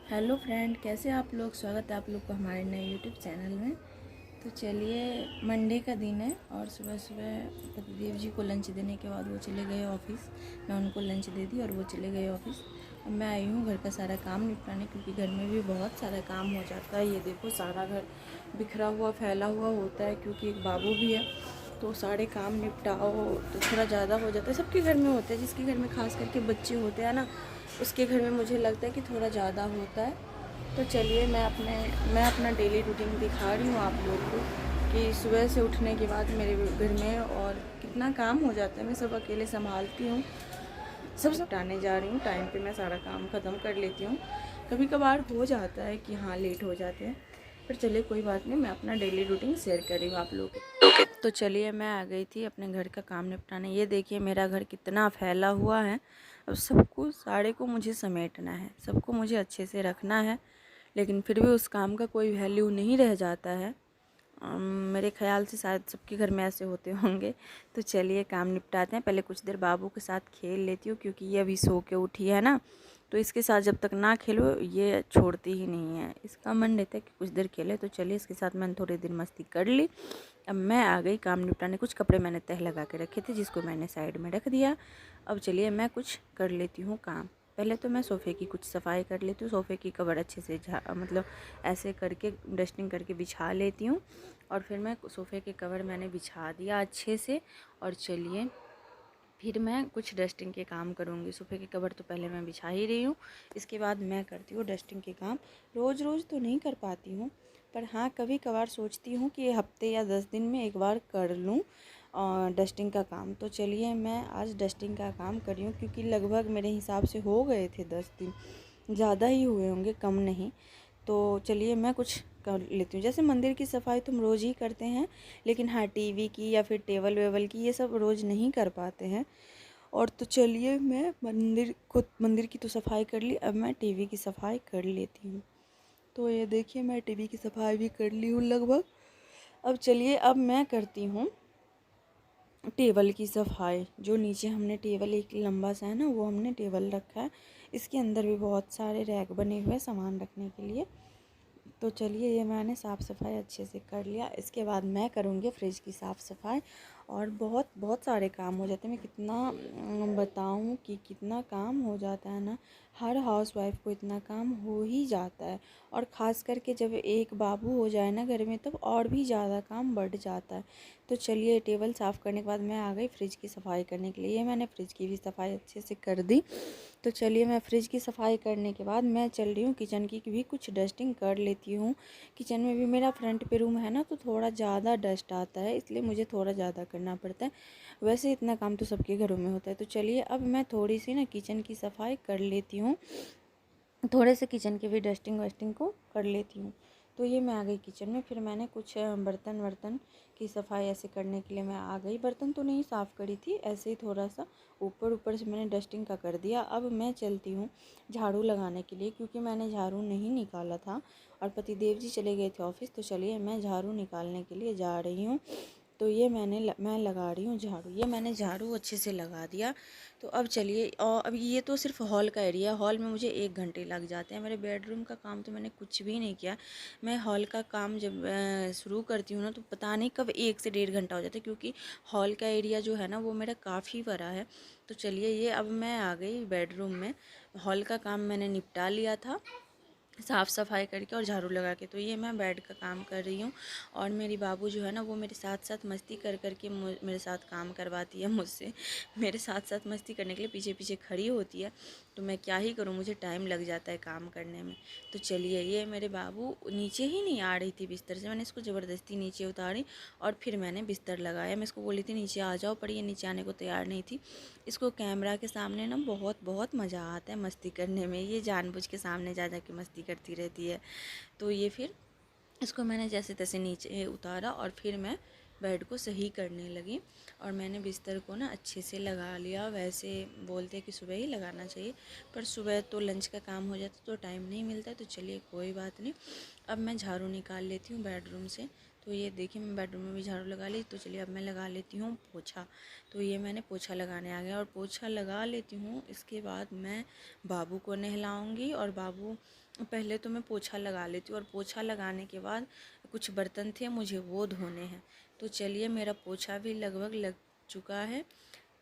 Hello friend, कैसे आप लोग। स्वागत है आप लोग को हमारे नए यूट्यूब चैनल में। तो चलिए, मंडे का दिन है और सुबह सुबह पतिदेव जी को लंच देने के बाद वो चले गए ऑफिस। मैं उनको लंच दे दी और वो चले गए ऑफिस। अब मैं आई हूँ घर का सारा काम निपटाने, क्योंकि घर में भी बहुत सारा काम हो जाता है। ये देखो, सारा घर बिखरा हुआ फैला हुआ होता है, क्योंकि एक बाबू भी है। तो सारे काम निपटाओ तो थोड़ा ज़्यादा हो जाता है। सबके घर में होता है, जिसके घर में खास करके बच्चे होते हैं ना, उसके घर में मुझे लगता है कि थोड़ा ज़्यादा होता है। तो चलिए, मैं अपना डेली रूटीन दिखा रही हूँ आप लोग को कि सुबह से उठने के बाद मेरे घर में और कितना काम हो जाता है। मैं सब अकेले संभालती हूँ, सब निपटाने जा रही हूँ। टाइम पे मैं सारा काम ख़त्म कर लेती हूँ। कभी कभार हो जाता है कि हाँ, लेट हो जाते हैं, पर चलिए कोई बात नहीं। मैं अपना डेली रूटीन शेयर कर रही हूँ आप लोगों को। तो चलिए, मैं आ गई थी अपने घर का काम निपटाने। ये देखिए, मेरा घर कितना फैला हुआ है। अब सबको सारे को मुझे समेटना है, सबको मुझे अच्छे से रखना है, लेकिन फिर भी उस काम का कोई वैल्यू नहीं रह जाता है। मेरे ख़्याल से शायद सबके घर में ऐसे होते होंगे। तो चलिए, काम निपटाते हैं। पहले कुछ देर बाबू के साथ खेल लेती हूँ, क्योंकि ये अभी सो के उठी है ना, तो इसके साथ जब तक ना खेलो ये छोड़ती ही नहीं है। इसका मन रहता है कि कुछ देर खेले। तो चलिए, इसके साथ मैंने थोड़ी देर मस्ती कर ली। अब मैं आ गई काम निपटाने। कुछ कपड़े मैंने तह लगा के रखे थे, जिसको मैंने साइड में रख दिया। अब चलिए, मैं कुछ कर लेती हूँ काम। पहले तो मैं सोफ़े की कुछ सफाई कर लेती हूँ। सोफ़े की कवर अच्छे से मतलब ऐसे करके डस्टिंग करके बिछा लेती हूँ। और फिर मैं सोफ़े के कवर मैंने बिछा दिया अच्छे से। और चलिए, फिर मैं कुछ डस्टिंग के काम करूँगी। सोफ़े के कवर तो पहले मैं बिछा ही रही हूँ, इसके बाद मैं करती हूँ डस्टिंग के काम। रोज़ रोज़ तो नहीं कर पाती हूँ, पर हाँ, कभी कभार सोचती हूँ कि हफ्ते या 10 दिन में एक बार कर लूँ डस्टिंग का काम। तो चलिए, मैं आज डस्टिंग का काम कर रही हूँ, क्योंकि लगभग मेरे हिसाब से हो गए थे 10 दिन, ज़्यादा ही हुए होंगे, कम नहीं। तो चलिए, मैं कुछ कर लेती हूँ। जैसे मंदिर की सफाई तुम रोज़ ही करते हैं, लेकिन हाँ, टीवी की या फिर टेबल वेबल की ये सब रोज़ नहीं कर पाते हैं। और तो चलिए, मैं मंदिर की तो सफाई कर ली, अब मैं टीवी की सफाई कर लेती हूँ। तो ये देखिए, मैं टीवी की सफाई भी कर ली हूँ लगभग। अब चलिए, अब मैं करती हूँ टेबल की सफाई। जो नीचे हमने टेबल एक लंबा सा है ना, वो हमने टेबल रखा है। इसके अंदर भी बहुत सारे रैक बने हुए हैं सामान रखने के लिए। तो चलिए, ये मैंने साफ़ सफाई अच्छे से कर लिया। इसके बाद मैं करूँगी फ्रिज की साफ़ सफाई। और बहुत बहुत सारे काम हो जाते हैं। मैं कितना बताऊँ कि कितना काम हो जाता है ना। हर हाउसवाइफ को इतना काम हो ही जाता है। और ख़ास करके जब एक बाबू हो जाए ना घर में, तब और भी ज़्यादा काम बढ़ जाता है। तो चलिए, टेबल साफ़ करने के बाद मैं आ गई फ्रिज की सफाई करने के लिए। मैंने फ्रिज की भी सफाई अच्छे से कर दी। तो चलिए, मैं फ्रिज की सफाई करने के बाद मैं चल रही हूँ किचन की भी कुछ डस्टिंग कर लेती हूँ। किचन में भी मेरा फ्रंट पे रूम है ना, तो थोड़ा ज़्यादा डस्ट आता है, इसलिए मुझे थोड़ा ज़्यादा करना पड़ता है। वैसे इतना काम तो सबके घरों में होता है। तो चलिए, अब मैं थोड़ी सी ना किचन की सफाई कर लेती हूँ। थोड़े से किचन के भी डस्टिंग वस्टिंग को कर लेती हूँ। तो ये मैं आ गई किचन में। फिर मैंने कुछ बर्तन वर्तन की सफाई ऐसे करने के लिए मैं आ गई। बर्तन तो नहीं साफ़ करी थी, ऐसे ही थोड़ा सा ऊपर ऊपर से मैंने डस्टिंग का कर दिया। अब मैं चलती हूँ झाड़ू लगाने के लिए, क्योंकि मैंने झाड़ू नहीं निकाला था और पतिदेव जी चले गए थे ऑफिस। तो चलिए, मैं झाड़ू निकालने के लिए जा रही हूँ। तो ये मैं लगा रही हूँ झाड़ू। ये मैंने झाड़ू अच्छे से लगा दिया। तो अब चलिए, और अब ये तो सिर्फ हॉल का एरिया है। हॉल में मुझे 1 घंटे लग जाते हैं। मेरे बेडरूम का काम तो मैंने कुछ भी नहीं किया। मैं हॉल का काम जब शुरू करती हूँ ना, तो पता नहीं कब 1 से 1.5 घंटा हो जाता है, क्योंकि हॉल का एरिया जो है ना, वो मेरा काफ़ी बड़ा है। तो चलिए, ये अब मैं आ गई बेडरूम में। हॉल का काम मैंने निपटा लिया था साफ़ सफाई करके और झाड़ू लगा के। तो ये मैं बेड का काम कर रही हूँ। और मेरी बाबू जो है ना, वो मेरे साथ साथ मस्ती कर कर के मेरे साथ काम करवाती है मुझसे। मेरे साथ साथ मस्ती करने के लिए पीछे पीछे खड़ी होती है। तो मैं क्या ही करूँ, मुझे टाइम लग जाता है काम करने में। तो चलिए, ये मेरे बाबू नीचे ही नहीं आ रही थी बिस्तर से। मैंने इसको ज़बरदस्ती नीचे उतारी और फिर मैंने बिस्तर लगाया। मैं इसको बोली थी नीचे आ जाओ, पर ये नीचे आने को तैयार नहीं थी। इसको कैमरा के सामने ना बहुत बहुत मज़ा आता है मस्ती करने में। ये जानबूझ के सामने जा जा के मस्ती करती रहती है। तो ये फिर इसको मैंने जैसे तैसे नीचे उतारा और फिर मैं बेड को सही करने लगी। और मैंने बिस्तर को ना अच्छे से लगा लिया। वैसे बोलते हैं कि सुबह ही लगाना चाहिए, पर सुबह तो लंच का काम हो जाता तो टाइम नहीं मिलता है। तो चलिए, कोई बात नहीं। अब मैं झाड़ू निकाल लेती हूँ बेडरूम से। तो ये देखिए मैं बेडरूम में भी झाड़ू लगा ली। तो चलिए अब मैं लगा लेती हूँ पोछा। तो ये मैंने पोछा लगाने आ गया और पोछा लगा लेती हूँ। इसके बाद मैं बाबू को नहलाऊँगी और बाबू पहले तो मैं पोछा लगा लेती हूँ और पोछा लगाने के बाद कुछ बर्तन थे मुझे वो धोने हैं। तो चलिए मेरा पोछा भी लगभग लग चुका है।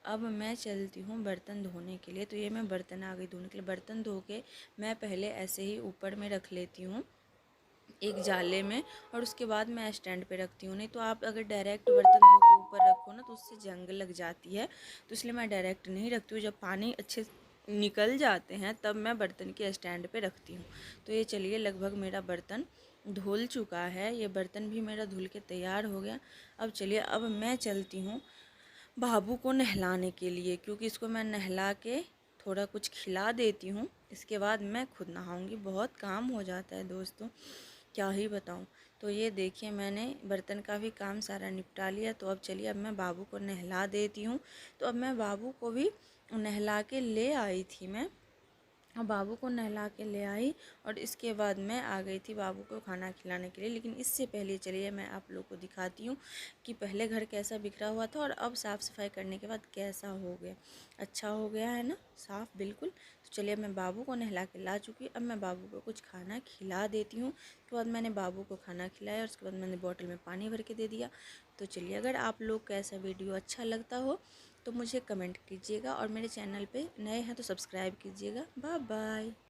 अब मैं चलती हूँ बर्तन धोने के लिए। तो ये मैं बर्तन आ गई धोने के लिए। बर्तन धो के मैं पहले ऐसे ही ऊपर में रख लेती हूँ एक जाले में और उसके बाद मैं स्टैंड पे रखती हूँ। नहीं तो आप अगर डायरेक्ट बर्तन धो के ऊपर रखो ना तो उससे जंग लग जाती है। तो इसलिए मैं डायरेक्ट नहीं रखती हूँ। जब पानी अच्छे निकल जाते हैं तब मैं बर्तन के स्टैंड पे रखती हूँ। तो ये चलिए लगभग मेरा बर्तन धुल चुका है। ये बर्तन भी मेरा धुल के तैयार हो गया। अब चलिए अब मैं चलती हूँ बाबू को नहलाने के लिए, क्योंकि इसको मैं नहला के थोड़ा कुछ खिला देती हूँ। इसके बाद मैं खुद नहाऊँगी। बहुत काम हो जाता है दोस्तों, क्या ही बताऊँ। तो ये देखिए मैंने बर्तन का भी काम सारा निपटा लिया। तो अब चलिए अब मैं बाबू को नहला देती हूँ। तो अब मैं बाबू को भी नहला के ले आई थी मैं। बाबू को नहला के ले आई और इसके बाद मैं आ गई थी बाबू को खाना खिलाने के लिए। लेकिन इससे पहले चलिए मैं आप लोग को दिखाती हूँ कि पहले घर कैसा बिखरा हुआ था और अब साफ़ सफाई करने के बाद कैसा हो गया। अच्छा हो गया है ना, साफ़ बिल्कुल। तो चलिए मैं बाबू को नहला के ला चुकी। अब मैं बाबू को कुछ खाना खिला देती हूँ। उसके बाद मैंने बाबू को खाना खिलाया और उसके बाद मैंने बॉटल में पानी भर के दे दिया। तो चलिए अगर आप लोग को ऐसा वीडियो अच्छा लगता हो तो मुझे कमेंट कीजिएगा और मेरे चैनल पे नए हैं तो सब्सक्राइब कीजिएगा। Bye bye.